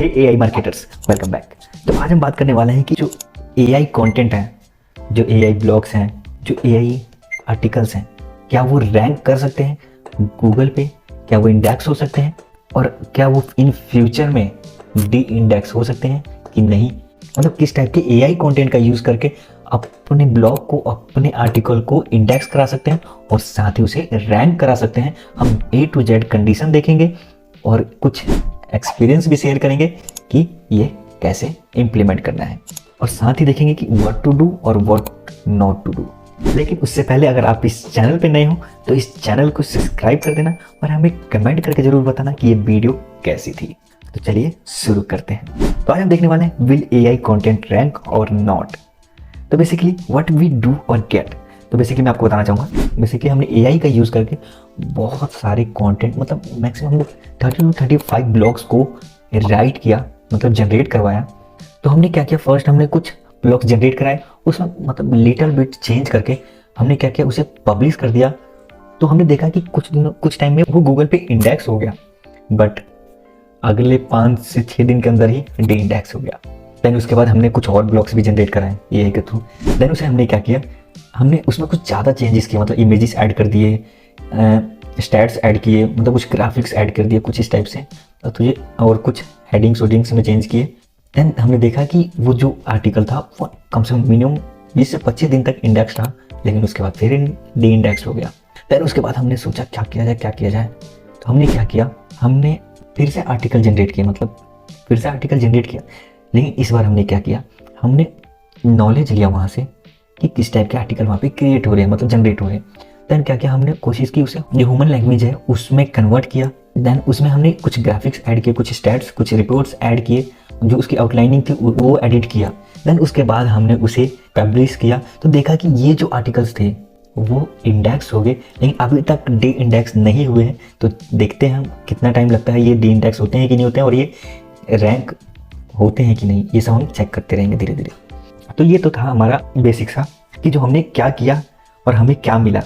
हे AI marketers, welcome back. तो आज हम बात करने वाले हैं कि जो एआई कंटेंट है, जो एआई ब्लॉग्स हैं, जो एआई आर्टिकल्स हैं, क्या वो रैंक कर सकते हैं गूगल पे? क्या वो इंडेक्स हो सकते हैं? और क्या वो इन फ्यूचर में डी इंडेक्स हो सकते हैं कि नहीं? मतलब किस टाइप के एआई कंटेंट का यूज़ करके अपने ब्लॉग को, अपने आर्टिकल को इंडेक्स करा सकते हैं और साथ ही उसे रैंक करा सकते हैं। हम A to Z कंडीशन देखेंगे और कुछ एक्सपीरियंस भी शेयर करेंगे कि ये कैसे इम्प्लीमेंट करना है, और साथ ही देखेंगे कि व्हाट टू डू और व्हाट नॉट टू डू। लेकिन उससे पहले अगर आप इस चैनल पे नए हो तो इस चैनल को सब्सक्राइब कर देना और हमें कमेंट करके जरूर बताना कि ये वीडियो कैसी थी। तो चलिए शुरू करते हैं। तो आज हम देखने वाले हैं विल एआई कंटेंट रैंक और नॉट। तो बेसिकली व्हाट वी डू और गेट। तो बेसिकली मैं आपको बताना चाहूँगा, बेसिकली हमने एआई का यूज़ करके बहुत सारे कंटेंट, मतलब मैक्सिमम हमने 30 to 35 ब्लॉग्स को राइट किया, मतलब जनरेट करवाया। तो हमने क्या किया, फर्स्ट हमने कुछ ब्लॉग्स जनरेट कराए, उसमें मतलब लिटिल बिट चेंज करके हमने क्या किया, उसे पब्लिश कर दिया। तो हमने देखा कि कुछ टाइम में वो गूगल पे इंडेक्स हो गया, बट अगले 5 से 6 दिन के अंदर ही डी इंडेक्स हो गया। देन उसके बाद हमने कुछ और ब्लॉग्स भी जनरेट कराए एआई के थ्रू। देन उसे हमने क्या किया, हमने उसमें कुछ ज़्यादा चेंजेस किए, मतलब इमेजेस ऐड कर दिए, स्टैट्स ऐड किए, मतलब कुछ ग्राफिक्स ऐड कर दिए कुछ इस टाइप से, तो ये और कुछ हेडिंग्स वेडिंग्स में चेंज किए। देन हमने देखा कि वो जो आर्टिकल था वो कम से कम मिनिमम 20 से 25 दिन तक इंडेक्स था, लेकिन उसके बाद फिर डी इंडेक्स हो गया। फिर उसके बाद हमने सोचा क्या किया जाए। तो हमने क्या किया, हमने फिर से आर्टिकल जनरेट किया, लेकिन इस बार हमने क्या किया, हमने नॉलेज लिया वहाँ से कि किस टाइप के आर्टिकल वहाँ पे क्रिएट हो रहे हैं, मतलब जनरेट हो रहे हैं। देन क्या किया, हमने कोशिश की उसे जो ह्यूमन लैंग्वेज है उसमें कन्वर्ट किया। देन उसमें हमने कुछ ग्राफिक्स ऐड किए, कुछ स्टैट्स, कुछ रिपोर्ट्स ऐड किए, जो उसकी आउटलाइनिंग थी वो एडिट किया। देन उसके बाद हमने उसे पब्लिश किया। तो देखा कि ये जो आर्टिकल्स थे वो इंडेक्स हो गए, लेकिन अभी तक डी इंडेक्स नहीं हुए हैं। तो देखते हैं हम कितना टाइम लगता है, ये डी इंडेक्स होते हैं कि नहीं होते हैं, और ये रैंक होते हैं कि नहीं, ये सब हम चेक करते रहेंगे धीरे धीरे। तो ये तो था हमारा बेसिक सा कि जो हमने क्या किया और हमें क्या मिला।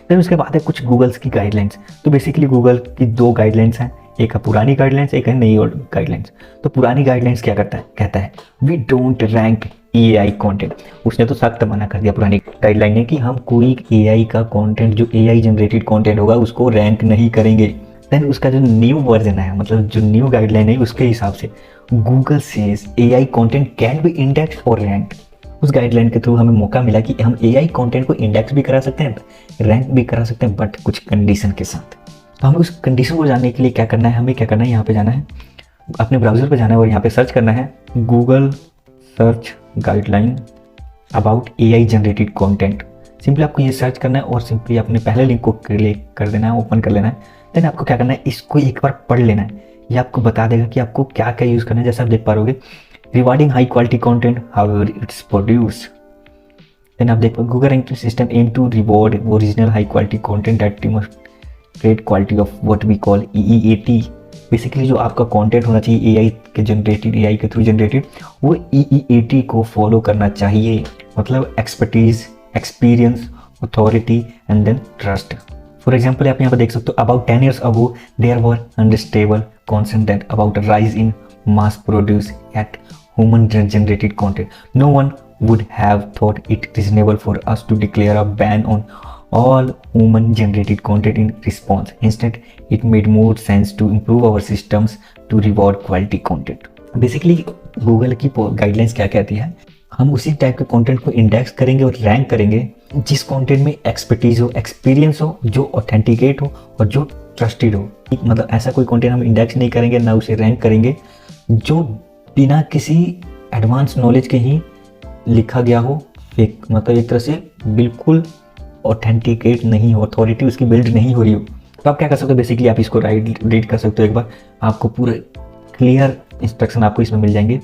फिर उसके बाद है कुछ गूगल्स की गाइडलाइंस। तो बेसिकली गूगल की 2 गाइडलाइंस हैं, एक है पुरानी गाइडलाइंस, एक है नई गाइडलाइंस। तो पुरानी गाइडलाइंस क्या कहता है we don't rank AI content. उसने तो सख्त मना कर दिया पुरानी गाइडलाइन ने कि हम कोई एआई का कंटेंट, जो एआई जनरेटेड कंटेंट होगा उसको रैंक नहीं करेंगे। देन उसका जो न्यू वर्जन है, मतलब जो न्यू गाइडलाइन है, उसके हिसाब से Google says AI content can be index और रैंक। उस गाइडलाइन के थ्रू हमें मौका मिला कि हम एआई कंटेंट को इंडेक्स भी करा सकते हैं, रैंक भी करा सकते हैं, बट कुछ कंडीशन के साथ। तो हमें उस कंडीशन को जानने के लिए क्या करना है, यहाँ पे जाना है, अपने ब्राउज़र पे जाना है और यहाँ पे सर्च करना है Google search guideline about AI generated content. Simply आपको ये सर्च करना है और सिंपली अपने पहले लिंक को क्लिक कर देना है, ओपन कर लेना है। देन आपको क्या करना है, इसको एक बार पढ़ लेना है। ये आपको बता देगा कि आपको क्या क्या यूज़ करना है। जैसे आप देख पा रहोगे, rewarding high quality content how it's produce. Then आप देख पाओ, Google ranking system aim to reward original high quality content that demonstrate quality of what we call EEAT। Basically जो आपका कंटेंट होना चाहिए एआई के जनरेटेड, एआई के through generated, वो EEAT को फॉलो करना चाहिए, मतलब expertise, experience, authority and then trust. For example आप यहाँ पर देख सकते हो, about 10 years ago there were unstable concept that about a rise in mass produced at human generated content. No one would have thought it reasonable for us to declare a ban on all human generated content in response. Instead, it made more sense to improve our systems to reward quality content. Basically, Google की guidelines क्या कहती है, हम उसी type के content को index करेंगे और रैंक करेंगे जिस कंटेंट में एक्सपर्टीज हो, एक्सपीरियंस हो, जो ऑथेंटिकेट हो और जो ट्रस्टेड हो। मतलब ऐसा कोई कंटेंट हम इंडेक्स नहीं करेंगे, ना उसे रैंक करेंगे जो बिना किसी एडवांस नॉलेज के ही लिखा गया हो, फेक, मतलब एक तरह से बिल्कुल ऑथेंटिकेट नहीं हो, अथॉरिटी उसकी बिल्ड नहीं हो रही हो। तो आप क्या कर सकते हो, बेसिकली आप इसको रीड कर सकते हो एक बार, आपको पूरे क्लियर इंस्ट्रक्शन आपको इसमें मिल जाएंगे।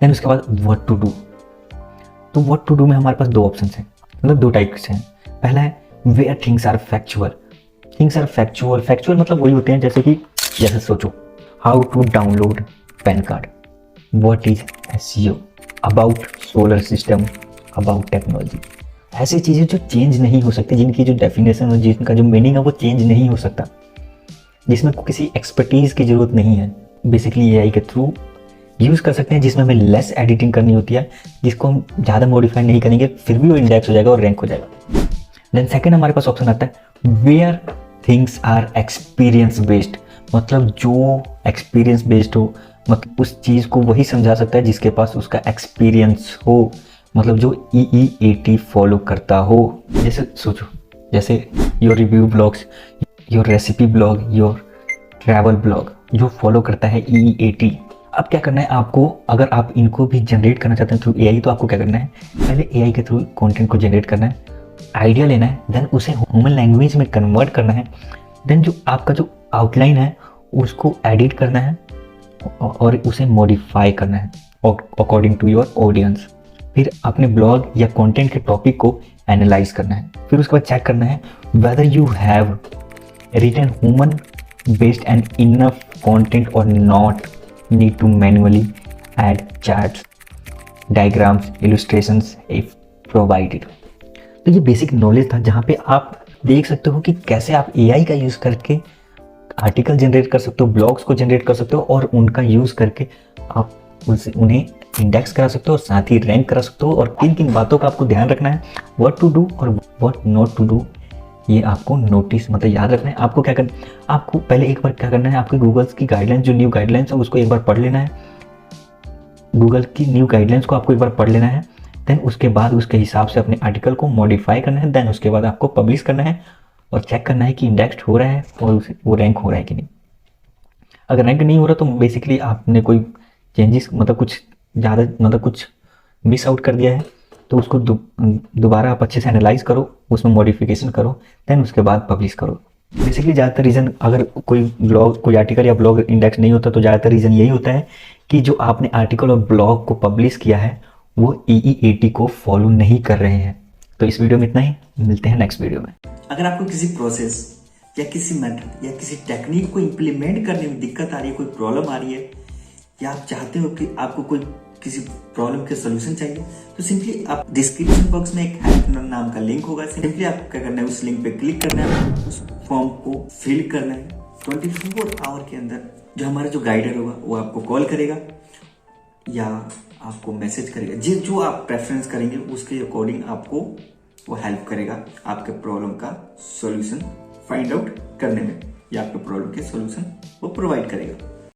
देन उसके बाद व्हाट टू डू। तो व्हाट टू डू में हमारे पास 2 ऑप्शन हैं, मतलब 2 टाइप्स हैं। पहला है where things are factual. Things are factual, मतलब वही होते हैं जैसे कि, जैसे सोचो, how to download PAN card, what is SEO, about solar system, about technology. ऐसी चीज़ें जो चेंज नहीं हो सकती, जिनकी जो डेफिनेशन और जिनका जो मीनिंग है वो चेंज नहीं हो सकता, जिसमें किसी एक्सपर्टीज़ की ज़रूरत नहीं है, बेसिकली एआई के थ्रू यूज़ कर सकते हैं, जिसमें हमें लेस एडिटिंग करनी होती है, जिसको हम ज़्यादा मॉडिफाई नहीं करेंगे, फिर भी वो इंडेक्स हो जाएगा और रैंक हो जाएगा। देन सेकेंड हमारे पास ऑप्शन आता है where things are experience based, मतलब जो एक्सपीरियंस बेस्ड हो, मतलब उस चीज़ को वही समझा सकता है जिसके पास उसका एक्सपीरियंस हो, मतलब जो EEAT फॉलो करता हो। जैसे सोचो, जैसे your review blogs, your recipe blog, your travel blog, जो फॉलो करता है EEAT। अब क्या करना है आपको, अगर आप इनको भी जनरेट करना चाहते हैं थ्रू एआई, तो आपको क्या करना है, पहले एआई के थ्रू कंटेंट को जनरेट करना है, आइडिया लेना है, देन उसे ह्यूमन लैंग्वेज में कन्वर्ट करना है, देन जो आपका जो आउटलाइन है उसको एडिट करना है और उसे मॉडिफाई करना है अकॉर्डिंग टू योर ऑडियंस। फिर अपने ब्लॉग या कंटेंट के टॉपिक को एनालाइज करना है, फिर उसके बाद चेक करना है whether you have written human based and enough content or not, need to manually add charts, diagrams, illustrations if provided. तो ये बेसिक नॉलेज था जहाँ पे आप देख सकते हो कि कैसे आप एआई का यूज़ करके आर्टिकल जनरेट कर सकते हो, ब्लॉग्स को जनरेट कर सकते हो और उनका यूज़ करके आप उन्हें इंडेक्स करा सकते हो और साथ ही रैंक करा सकते हो। और किन किन बातों का आपको ध्यान रखना है, व्हाट टू डू और व्हाट नॉट टू डू, ये आपको नोटिस मतलब याद रखना है। आपको क्या करना, आपको पहले एक बार क्या करना है, आपके गूगल्स की गाइडलाइंस, जो न्यू गाइडलाइंस है उसको एक बार पढ़ लेना है। गूगल की न्यू गाइडलाइंस को आपको एक बार पढ़ लेना है, देन उसके बाद उसके हिसाब से अपने आर्टिकल को मॉडिफाई करना है, देन उसके बाद आपको पब्लिश करना है और चेक करना है कि इंडेक्स्ड हो रहा है और वो रैंक हो रहा है कि नहीं। अगर रैंक नहीं हो रहा तो बेसिकली आपने कोई चेंजेस मतलब कुछ ज़्यादा मतलब कुछ मिस आउट कर दिया है, तो उसको दोबारा आप अच्छे से एनालाइज करो, उसमें मॉडिफिकेशन करो, देन उसके बाद पब्लिश करो। बेसिकली ज़्यादातर रीज़न, अगर कोई ब्लॉग, कोई आर्टिकल या ब्लॉग इंडेक्स नहीं होता तो ज़्यादातर रीज़न यही होता है कि जो आपने आर्टिकल और ब्लॉग को पब्लिश किया है वो EEAT को फॉलो नहीं कर रहे हैं। तो इस वीडियो में इतना ही, मिलते हैं नेक्स्ट वीडियो में। अगर आपको किसी प्रोसेस या किसी मेथड या किसी टेक्निक को इम्प्लीमेंट करने में दिक्कत आ रही है, कोई प्रॉब्लम आ रही है, या आप चाहते हो कि आपको कोई किसी प्रॉब्लम के सोल्यूशन चाहिए, तो सिंपली आप डिस्क्रिप्शन बॉक्स में एक हेल्प नाम का लिंक होगा, सिंपली आपको क्या करना है, उस लिंक पे क्लिक करना है, उस फॉर्म को फिल करना है। 24 आवर के अंदर जो हमारा जो गाइडर होगा वो आपको कॉल करेगा या आपको मैसेज करेगा, जो आप प्रेफरेंस करेंगे उसके अकॉर्डिंग आपको वो हेल्प करेगा आपके प्रॉब्लम का सॉल्यूशन फाइंड आउट करने में, या आपके प्रॉब्लम के सॉल्यूशन वो प्रोवाइड करेगा।